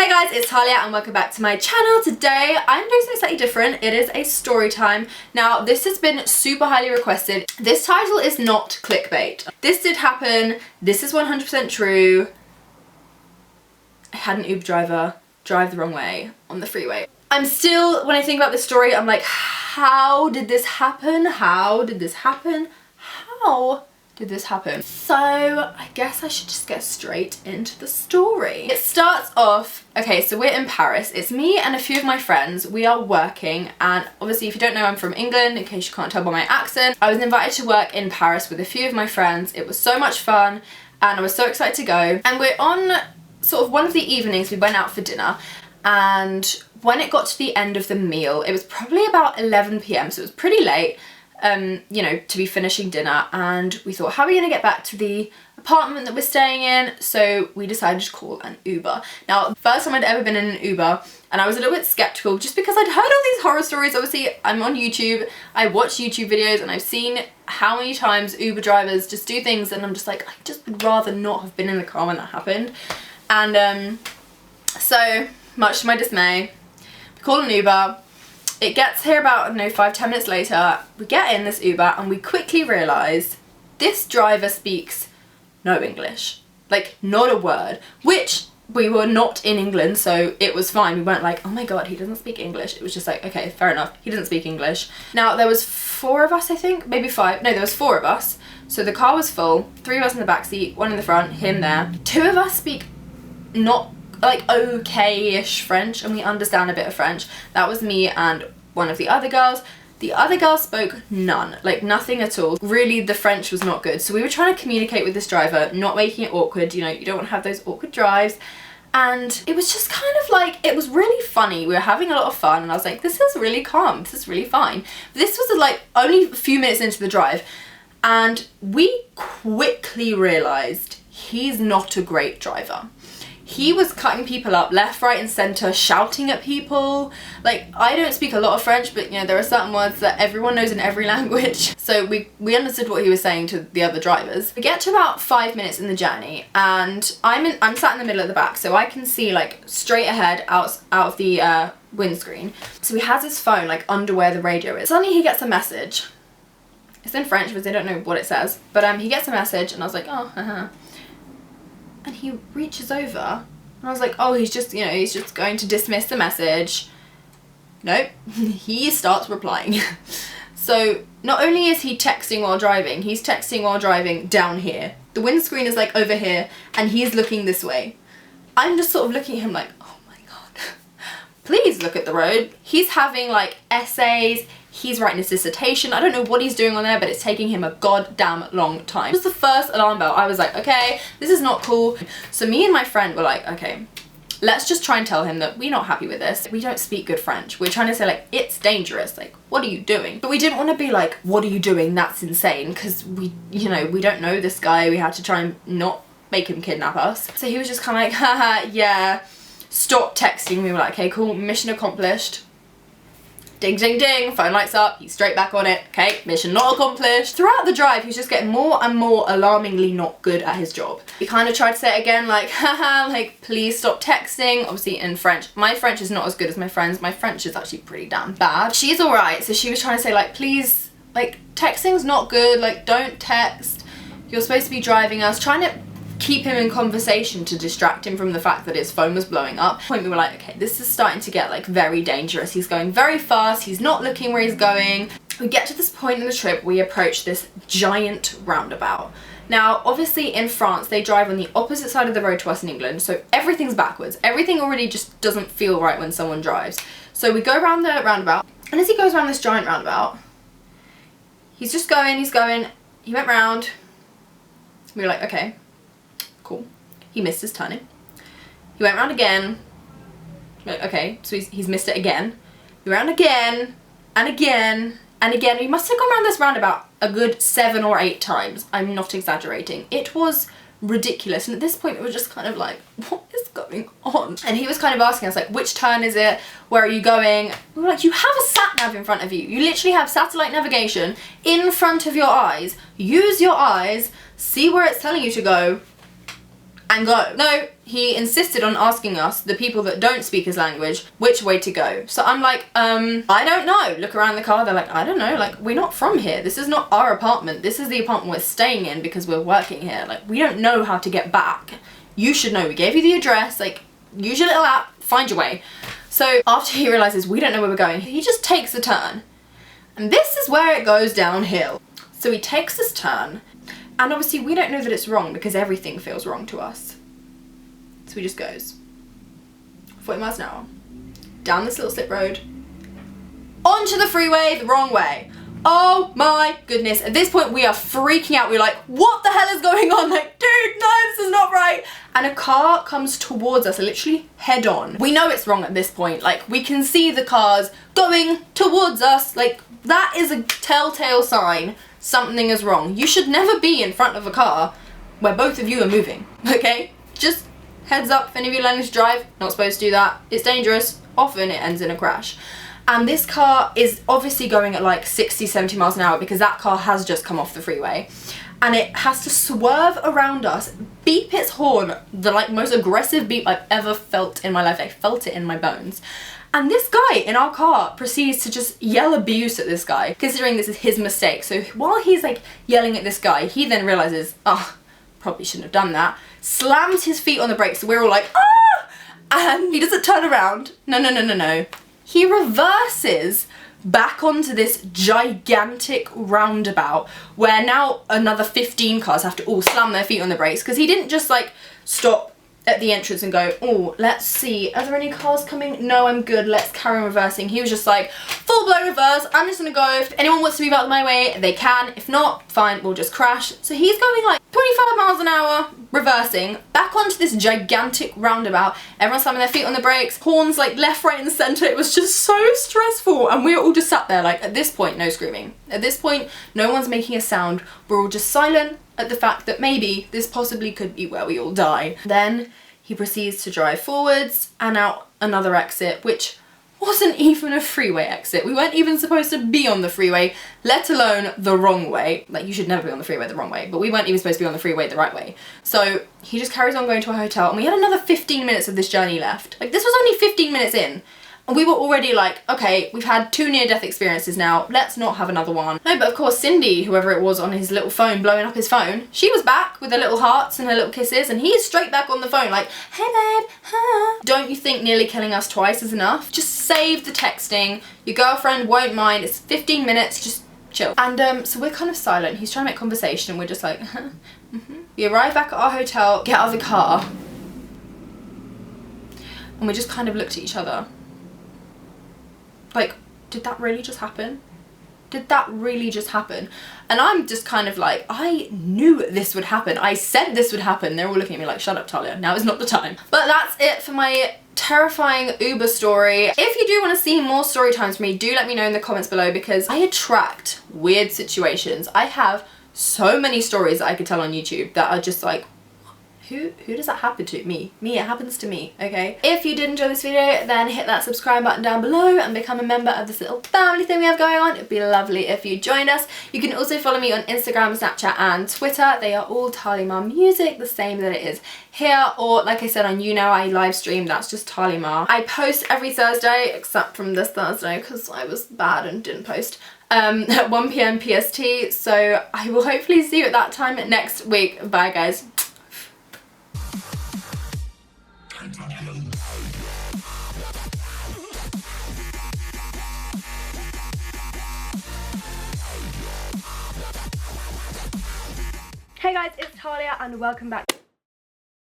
Hey guys, it's Talia and welcome back to my channel. Today I'm doing something slightly different. It is a story time. Now this has been super highly requested. This title is not clickbait. This did happen. This is 100% true. I had an Uber driver drive the wrong way on the freeway. I'm still, when I think about this story, I'm like, how did this happen? How did this happen? How did this happen? So I guess I should just get straight into the story. It starts off, okay, so we're in Paris. It's me and a few of my friends. We are working, and obviously if you don't know, I'm from England, in case you can't tell by my accent. I was invited to work in Paris with a few of my friends. It was so much fun and I was so excited to go. And we're on sort of one of the evenings, we went out for dinner, and when it got to the end of the meal, it was probably about 11 p.m, so it was pretty late. You know, to be finishing dinner, and we thought, how are we going to get back to the apartment that we're staying in? So we decided to call an Uber. Now, first time I'd ever been in an Uber, and I was a little bit skeptical just because I'd heard all these horror stories. Obviously, I'm on YouTube, I watch YouTube videos, and I've seen how many times Uber drivers just do things, and I'm just like, I just would rather not have been in the car when that happened. And so, much to my dismay, we called an Uber. It gets here about, I don't know, 5-10 minutes later. We get in this Uber and we quickly realise this driver speaks no English. Like, not a word. Which, we were not in England, so it was fine. We weren't like, oh my god, he doesn't speak English. It was just like, okay, fair enough. He doesn't speak English. Now, there was 4 of us, I think. Maybe 5. No, there was 4 of us. So the car was full. 3 of us in the back seat, 1 in the front, him there. 2 of us speak not like okay-ish French, and we understand a bit of French. That was me and one of the other girls. The other girl spoke none, like nothing at all. Really, the French was not good. So we were trying to communicate with this driver, not making it awkward. You know, you don't want to have those awkward drives. And it was just kind of like, it was really funny. We were having a lot of fun, and I was like, this is really calm. This is really fine. But this was like only a few minutes into the drive, and we quickly realized he's not a great driver. He was cutting people up left, right and centre, shouting at people. Like, I don't speak a lot of French, but you know, there are certain words that everyone knows in every language. So we understood what he was saying to the other drivers. We get to about 5 minutes in the journey, and I'm sat in the middle at the back, so I can see like straight ahead out of the windscreen. So he has his phone like under where the radio is. Suddenly he gets a message. It's in French because I don't know what it says, but he gets a message, and I was like, oh, haha. And he reaches over, and I was like, oh, he's just, you know, he's just going to dismiss the message. Nope, he starts replying. So not only is he texting while driving, he's texting while driving down here. The windscreen is like over here, and he's looking this way. I'm just sort of looking at him like, oh my god, please look at the road. He's having like essays, he's writing his dissertation. I don't know what he's doing on there, but it's taking him a goddamn long time. It was the first alarm bell. I was like, okay, this is not cool. So me and my friend were like, okay, let's just try and tell him that we're not happy with this. We don't speak good French. We're trying to say like, it's dangerous. Like, what are you doing? But we didn't want to be like, what are you doing? That's insane. Because we, you know, we don't know this guy. We had to try and not make him kidnap us. So he was just kind of like, haha, yeah, stop texting. We were like, okay, cool, mission accomplished. Ding, ding, ding, phone lights up, he's straight back on it. Okay, mission not accomplished. Throughout the drive, he was just getting more and more alarmingly not good at his job. He kind of tried to say it again, like, haha, like, please stop texting. Obviously in French. My French is not as good as my friend's. My French is actually pretty damn bad. She's alright, so she was trying to say, like, please, like, texting's not good, like, don't text. You're supposed to be driving us. Trying to keep him in conversation to distract him from the fact that his phone was blowing up. At the point we were like, okay, this is starting to get like very dangerous. He's going very fast, he's not looking where he's going. We get to this point in the trip, we approach this giant roundabout. Now, obviously in France, they drive on the opposite side of the road to us in England, so everything's backwards. Everything already just doesn't feel right when someone drives. So we go around the roundabout, and as he goes around this giant roundabout, he's just going, he went round. We were like, okay, cool. He missed his turning. He went round again. Okay, so he's missed it again. He went round again, and again, and again. He must have gone around this roundabout a good 7 or 8 times. I'm not exaggerating. It was ridiculous, and at this point it was just kind of like, what is going on? And he was kind of asking us like, which turn is it? Where are you going? We were like, you have a sat nav in front of you. You literally have satellite navigation in front of your eyes. Use your eyes, see where it's telling you to go, and go. No, he insisted on asking us, the people that don't speak his language, which way to go. So I'm like, I don't know. Look around the car, they're like, I don't know, like, we're not from here. This is not our apartment. This is the apartment we're staying in because we're working here. Like, we don't know how to get back. You should know. We gave you the address, like, use your little app, find your way. So after he realizes we don't know where we're going, he just takes a turn. And this is where it goes downhill. So he takes this turn, and obviously we don't know that it's wrong because everything feels wrong to us. So he just goes 40 miles an hour down this little slip road onto the freeway the wrong way. Oh my goodness. At this point we are freaking out. We're like, what the hell is going on? Like, dude, no, this is not right. And a car comes towards us, literally head on. We know it's wrong at this point. Like, we can see the cars going towards us. Like, that is a telltale sign something is wrong. You should never be in front of a car where both of you are moving, okay? Just heads up, if any of you learning to drive, not supposed to do that. It's dangerous. Often it ends in a crash. And this car is obviously going at like 60, 70 miles an hour because that car has just come off the freeway. And it has to swerve around us, beep its horn, the like most aggressive beep I've ever felt in my life. I felt it in my bones. And this guy in our car proceeds to just yell abuse at this guy, considering this is his mistake. So while he's like yelling at this guy, he then realizes, oh, probably shouldn't have done that. Slams his feet on the brakes, so we're all like, ah! And he doesn't turn around. No. He reverses back onto this gigantic roundabout where now another 15 cars have to all slam their feet on the brakes, because he didn't just like stop at the entrance and go, oh, let's see, are there any cars coming? No, I'm good, let's carry on reversing. He was just like, full blown reverse, I'm just gonna go. If anyone wants to move out of my way, they can. If not, fine, we'll just crash. So he's going like 25 miles an hour, reversing, back onto this gigantic roundabout. Everyone's slamming their feet on the brakes, horns like left, right and center. It was just so stressful. And we were all just sat there like, at this point, no screaming. At this point, no one's making a sound. We're all just silent at the fact that maybe this possibly could be where we all die. Then he proceeds to drive forwards and out another exit, which wasn't even a freeway exit. We weren't even supposed to be on the freeway, let alone the wrong way. Like, you should never be on the freeway the wrong way, but we weren't even supposed to be on the freeway the right way. So he just carries on going to a hotel, and we had another 15 minutes of this journey left. Like, this was only 15 minutes in. And we were already like, okay, we've had 2 near-death experiences now, let's not have another one. No, but of course Cindy, whoever it was on his little phone, blowing up his phone, she was back with her little hearts and her little kisses, and he's straight back on the phone like, hey babe, huh? Don't you think nearly killing us twice is enough? Just save the texting, your girlfriend won't mind, it's 15 minutes, just chill. And so we're kind of silent, he's trying to make conversation, and we're just like, We arrive back at our hotel, get out of the car, and we just kind of looked at each other. Like, did that really just happen? Did that really just happen? And I'm just kind of like, I knew this would happen. I said this would happen. They're all looking at me like, shut up, Talia. Now is not the time. But that's it for my terrifying Uber story. If you do want to see more story times from me, do let me know in the comments below, because I attract weird situations. I have so many stories that I could tell on YouTube that are just like, who does that happen to? Me, it happens to me, okay? If you did enjoy this video, then hit that subscribe button down below and become a member of this little family thing we have going on. It'd be lovely if you joined us. You can also follow me on Instagram, Snapchat and Twitter. They are all Talia Music, the same that it is here, or like I said on I live stream, that's just Talia. I post every Thursday, except from this Thursday because I was bad and didn't post. At 1 PM PST, so I will hopefully see you at that time next week. Bye guys. Hey guys, it's Talia and welcome back